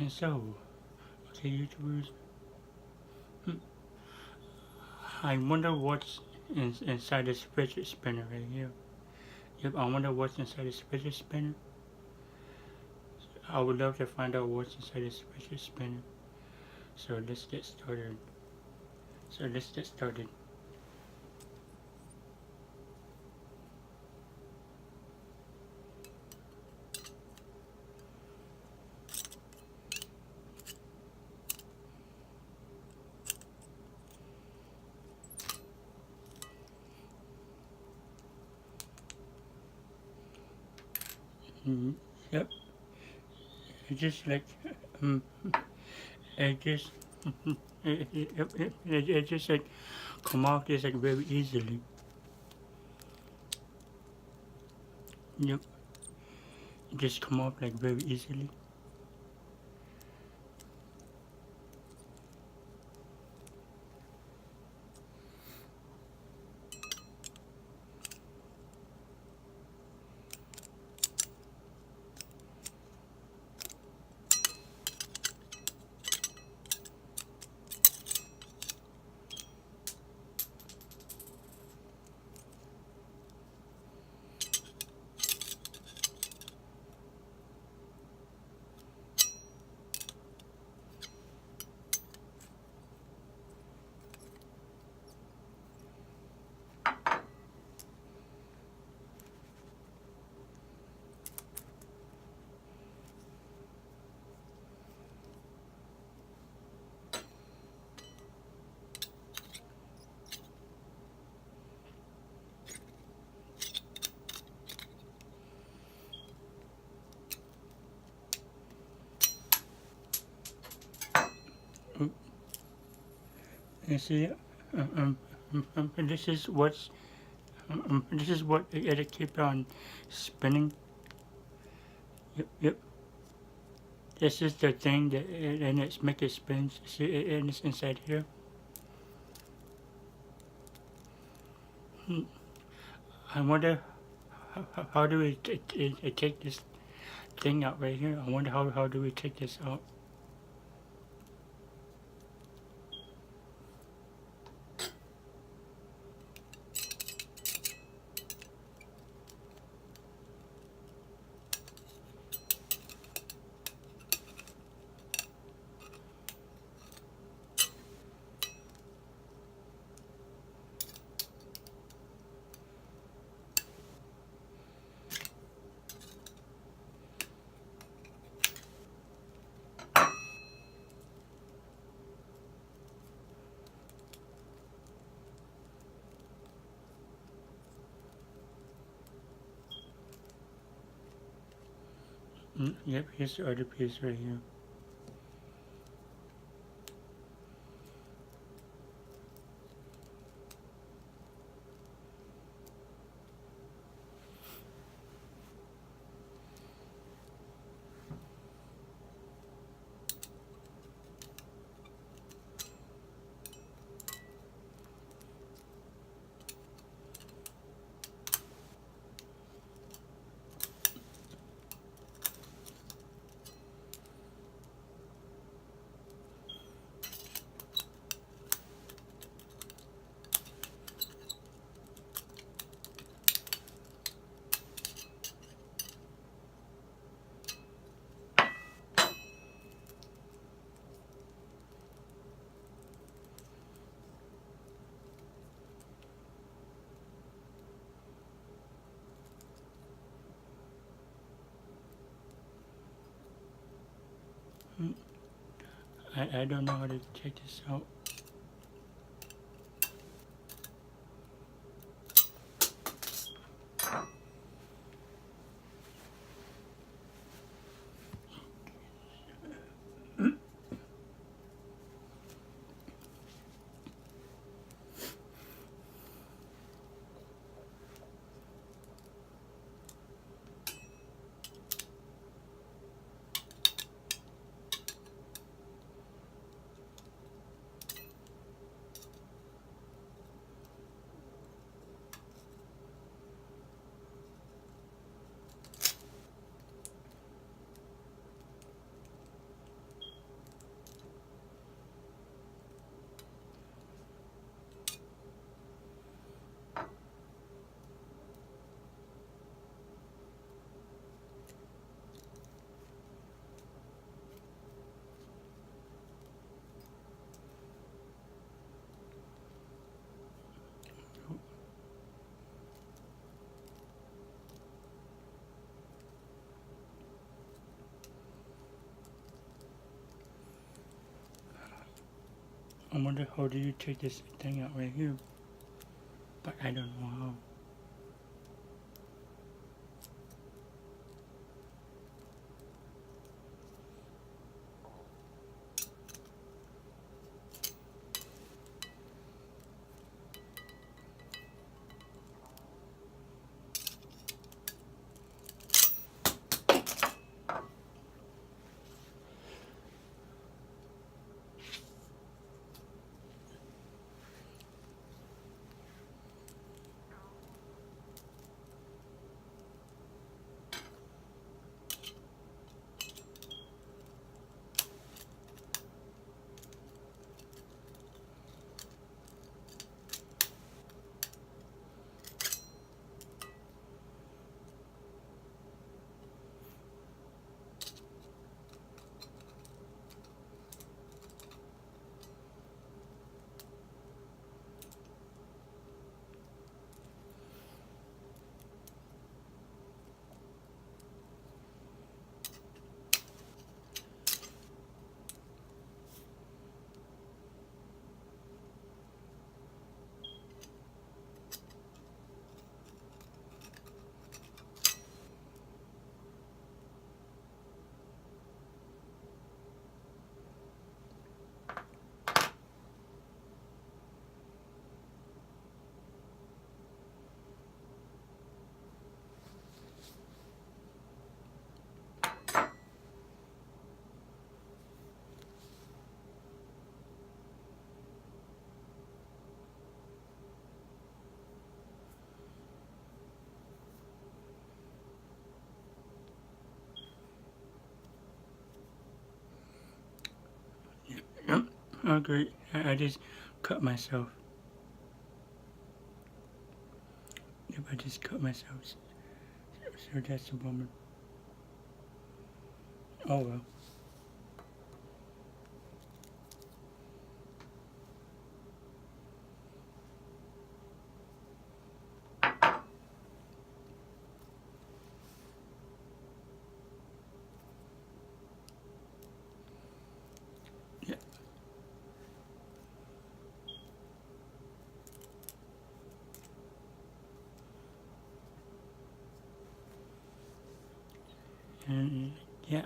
And so, okay, YouTubers, hmm, I wonder what's inside this fidget spinner right here. Yep, I wonder what's inside this fidget spinner. I would love to find out what's inside this fidget spinner. So let's get started. So let's get started. Mm, yep, it's just like, um, it just, it just like come off just like very easily. Yep, it just come off like very easily. Mm, you see, this is what's, this is what it keep on spinning. Yep, yep. This is the thing that, and it's make it spin. See, and it's inside here. Hmm. I wonder how do we take this thing out right here? I wonder how do we take this out? Yep, here's the other piece right here. Mm, I don't know how to take this out. I wonder how do you take this thing out right here, but I don't know how. Yep. Oh great. I just cut myself. Yep, I just cut myself. So that's a bummer. Oh well. Yeah. And yeah,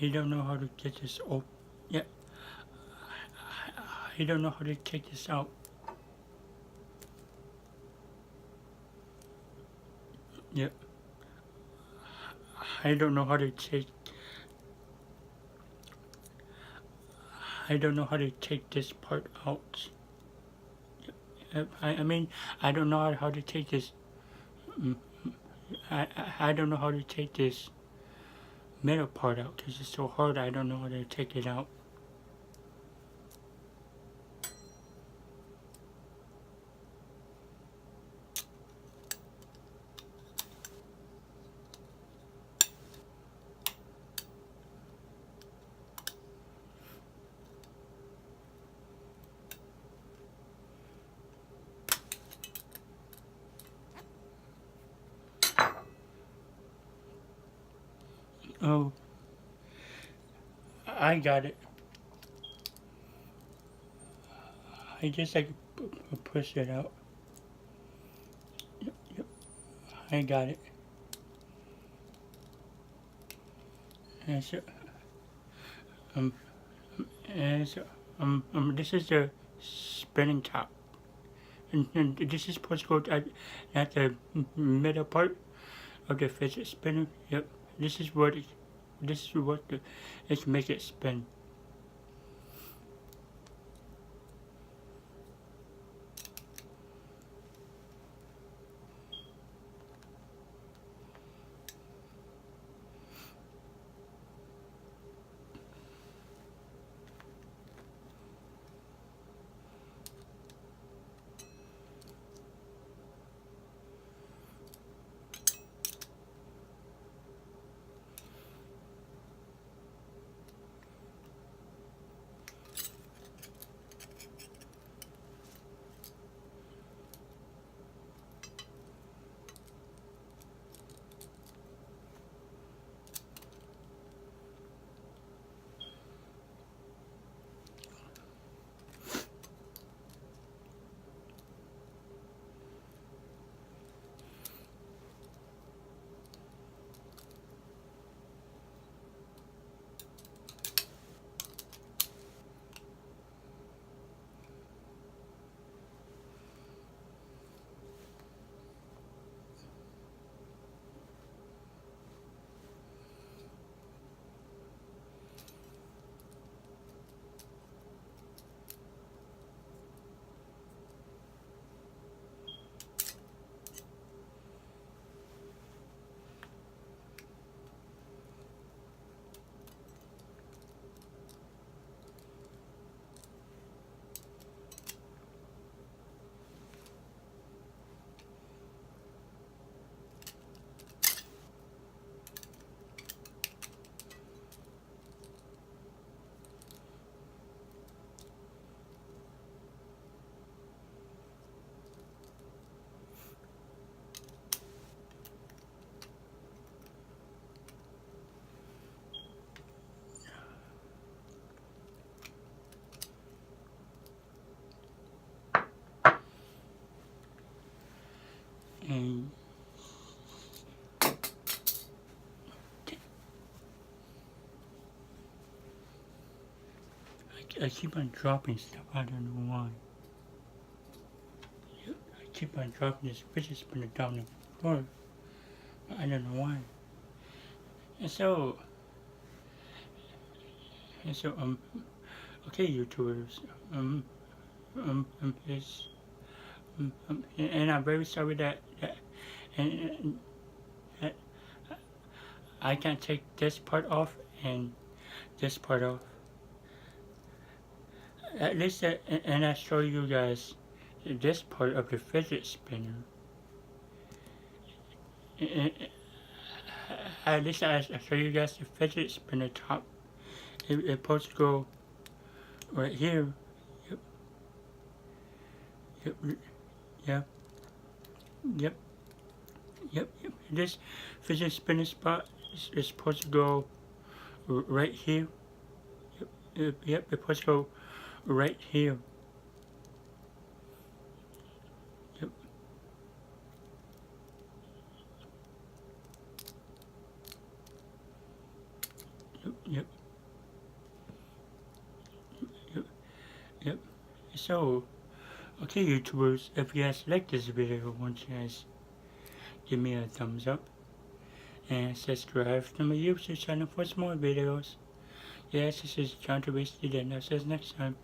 I don't know how to get this open. Yeah, I don't know how to take this out. Yeah, I don't know how to take. I don't know how to take this part out. I mean, I don't know how to take this. mm, I don't know how to take this middle part out because it's so hard. I don't know how to take it out. Oh, I got it. I just like push it out. Yep, yep. I got it. And so, um, and so, this is the spinning top, and this is supposed to go at the middle part of the fidget spinner. Yep. This is what it, this is what the, it make it spin. And I keep on dropping stuff. I don't know why. I keep on dropping this fidget spinner down the floor. I don't know why. And so, okay, YouTubers. It's, and I'm very sorry that and I can't take this part off and this part off. At least, and I show you guys this part of the fidget spinner. At least I show you guys the fidget spinner top. It's supposed to go right here. Yep. Yep. Yep. Yep. Yep. Yep. This fidget spinner spot is supposed to go right here. Yep. Yep. It's supposed to go right here. Yep. Yep. Yep. Yep. Yep. So, okay, YouTubers, if you guys like this video, I want you guys give me a thumbs up and subscribe to my YouTube channel for some more videos. Yes, this is John to Wasted, and I'll see you next time.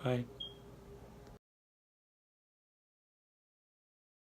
Bye.